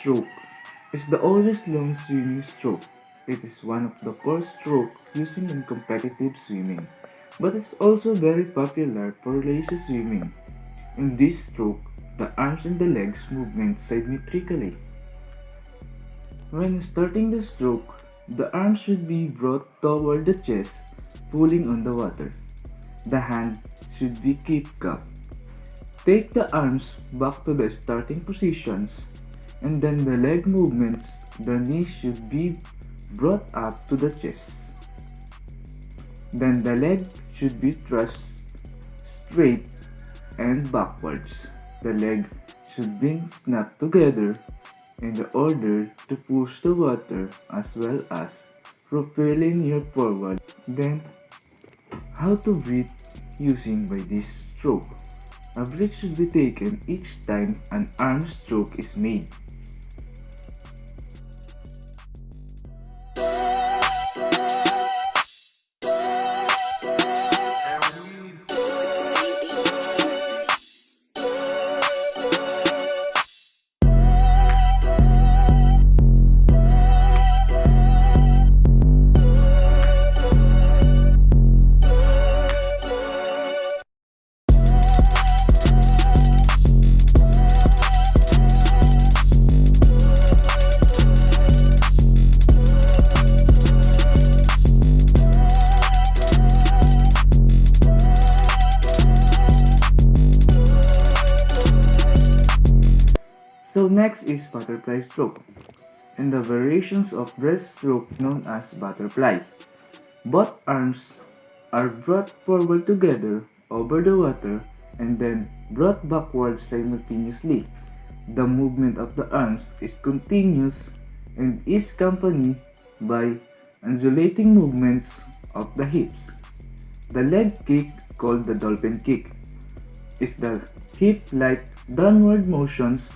stroke is the oldest long swimming stroke. It is one of the core strokes used in competitive swimming, but it's also very popular for lazy swimming. In this stroke, the arms and the legs movement symmetrically. When starting the stroke, the arms should be brought toward the chest, pulling on the water. The hand should be kept cupped. Take the arms back to the starting positions, and then the leg movements, the knees should be brought up to the chest. Then the leg should be thrust straight and backwards. The leg should be snapped together in the order to push the water as well as propelling you forward. Then, how to breathe using by this stroke. A breath should be taken each time an arm stroke is made. So next is butterfly stroke, and the variations of breaststroke known as butterfly. Both arms are brought forward together over the water and then brought backwards simultaneously. The movement of the arms is continuous and is accompanied by undulating movements of the hips. The leg kick, called the dolphin kick, is the hip-like downward motions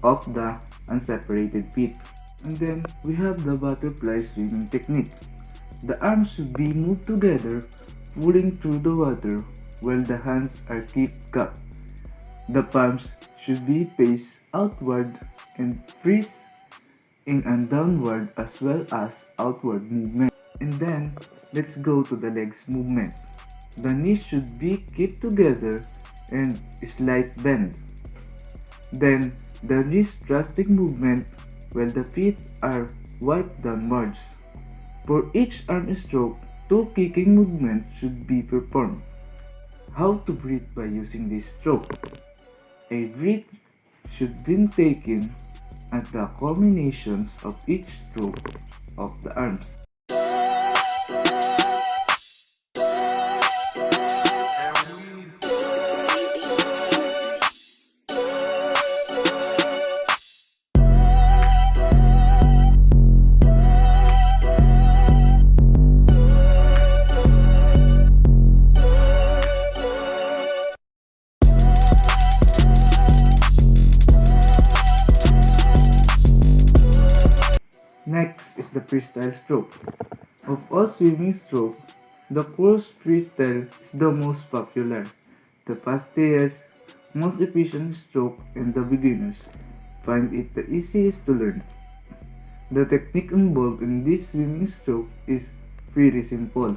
of the unseparated feet. And then we have the butterfly swimming technique. The arms should be moved together, pulling through the water while the hands are kept cupped. The palms should be faced outward and freeze in and downward as well as outward movement. And then let's go to the legs movement. The knees should be kept together and slight bend. Then the knees thrusting movement while the feet are wide downwards. For each arm stroke, 2 kicking movements should be performed. How to breathe by using this stroke? A breath should be taken at the culminations of each stroke of the arms. Next is the freestyle stroke. Of all swimming strokes, the course freestyle is the most popular, the fastest, most efficient stroke, and the beginners find it the easiest to learn. The technique involved in this swimming stroke is pretty simple.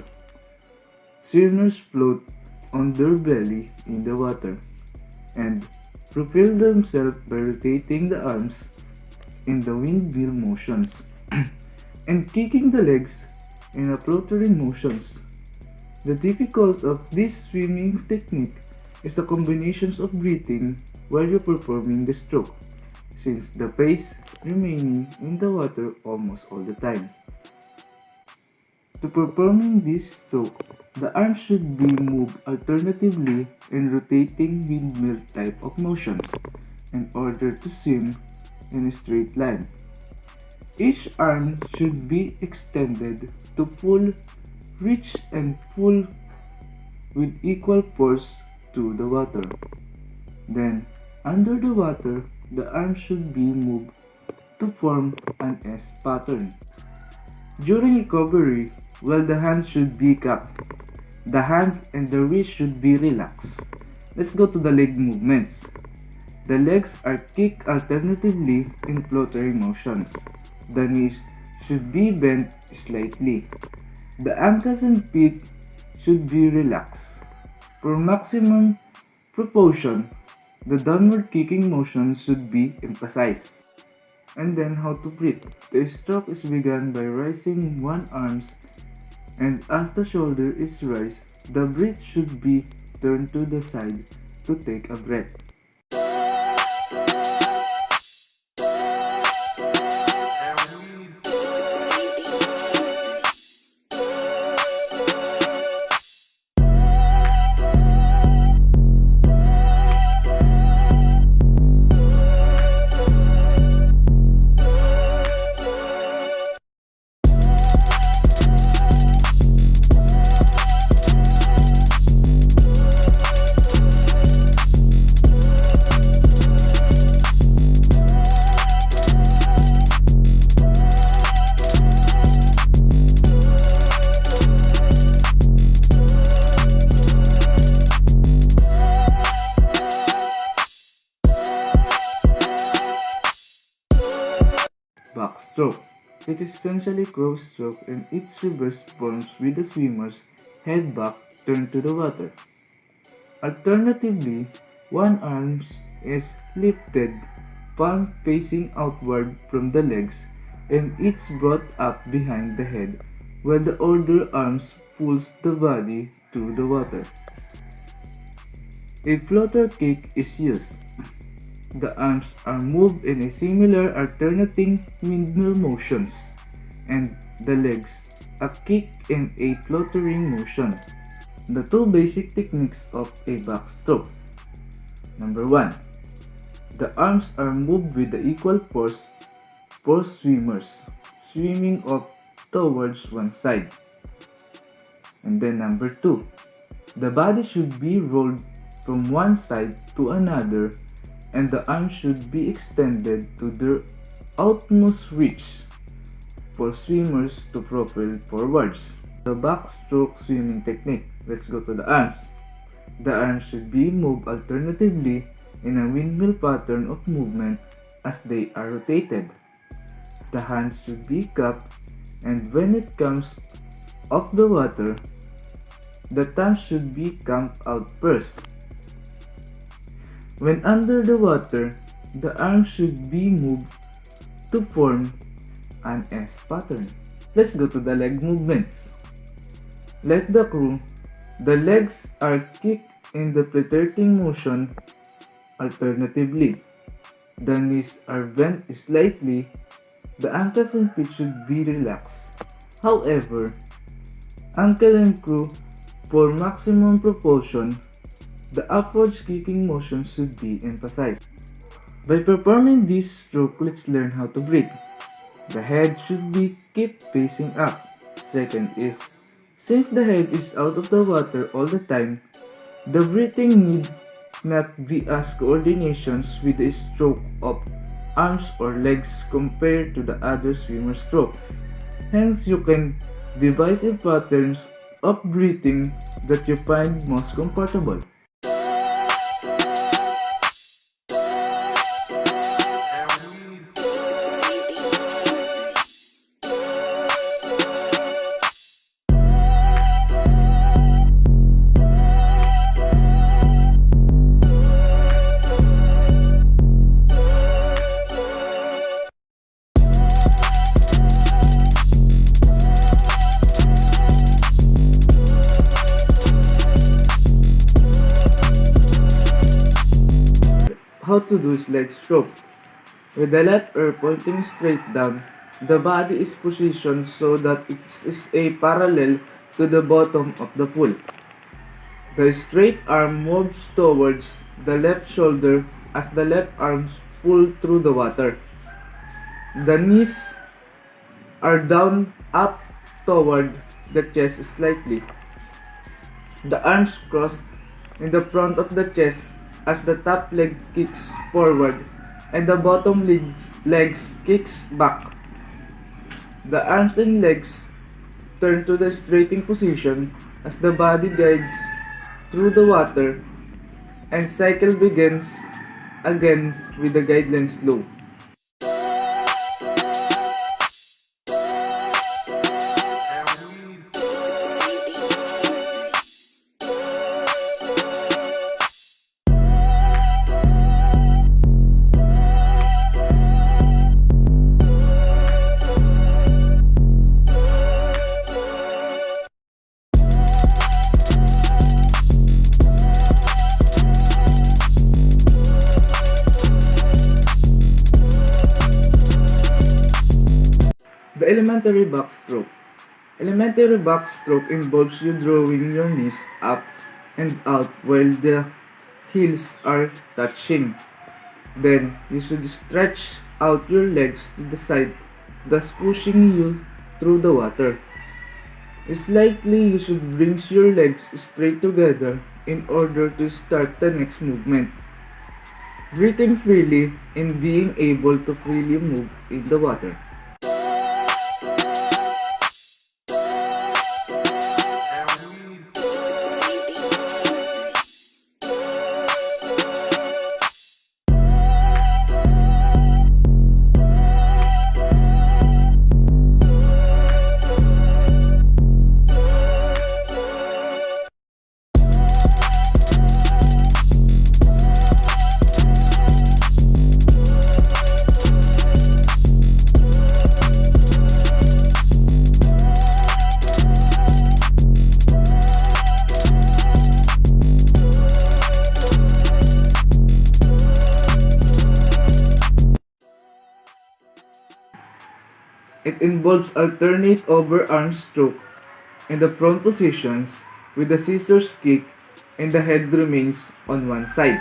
Swimmers float on their belly in the water and propel themselves by rotating the arms in the windmill motions and kicking the legs in a fluttering motions. The difficulty of this swimming technique is the combinations of breathing while you're performing the stroke, since the pace remaining in the water almost all the time. To performing this stroke, the arms should be moved alternatively in rotating windmill type of motions in order to swim in a straight line. Each arm should be extended to pull, reach, and pull with equal force to the water. Then, under the water, the arms should be moved to form an S pattern. During recovery, while the hand should be cupped, the hand and the wrist should be relaxed. Let's go to the leg movements. The legs are kicked alternatively in fluttering motions. The knees should be bent slightly. The ankles and feet should be relaxed. For maximum propulsion, the downward kicking motion should be emphasized. And then how to breathe. The stroke is begun by raising one arm, and as the shoulder is raised, the breath should be turned to the side to take a breath. Backstroke. It is essentially cross stroke and its reverse forms with the swimmer's head back turned to the water. Alternatively, one arm is lifted, palm facing outward from the legs, and it's brought up behind the head, while the other arm pulls the body through the water. A floater kick is used. The arms are moved in a similar alternating windmill motions, and the legs a kick in a fluttering motion. The two basic techniques of a backstroke. Number 1. The arms are moved with the equal force for swimmers, swimming up towards one side. And then number 2. The body should be rolled from one side to another, and the arms should be extended to their utmost reach for swimmers to propel forwards. The backstroke swimming technique. Let's go to the arms. The arms should be moved alternatively in a windmill pattern of movement as they are rotated. The hands should be cupped, and when it comes off the water, the thumb should be camped out first. When under the water, the arms should be moved to form an S pattern. Let's go to the leg movements. Like the crew, the legs are kicked in the flirting motion alternatively. The knees are bent slightly. The ankles and feet should be relaxed. However, ankle and crew, for maximum propulsion, the upwards kicking motion should be emphasized. By performing this stroke, let's learn how to breathe. The head should be kept facing up. Second is, since the head is out of the water all the time, the breathing need not be as coordinations with the stroke of arms or legs compared to the other swimmer stroke. Hence, you can devise a patterns of breathing that you find most comfortable. How to do sled stroke. With the left ear pointing straight down, the body is positioned so that it is a parallel to the bottom of the pool. The straight arm moves towards the left shoulder as the left arms pull through the water. The knees are down up toward the chest slightly. The arms cross in the front of the chest as the top leg kicks forward and the bottom legs kicks back. The arms and legs turn to the straighting position as the body guides through the water and cycle begins again with the guidelines low. The elementary backstroke. Elementary backstroke involves you drawing your knees up and out while the heels are touching. Then you should stretch out your legs to the side, thus pushing you through the water. Slightly you should bring your legs straight together in order to start the next movement. Breathing freely and being able to freely move in the water. It involves alternate overarm stroke in the front positions with the scissors kick and the head remains on one side.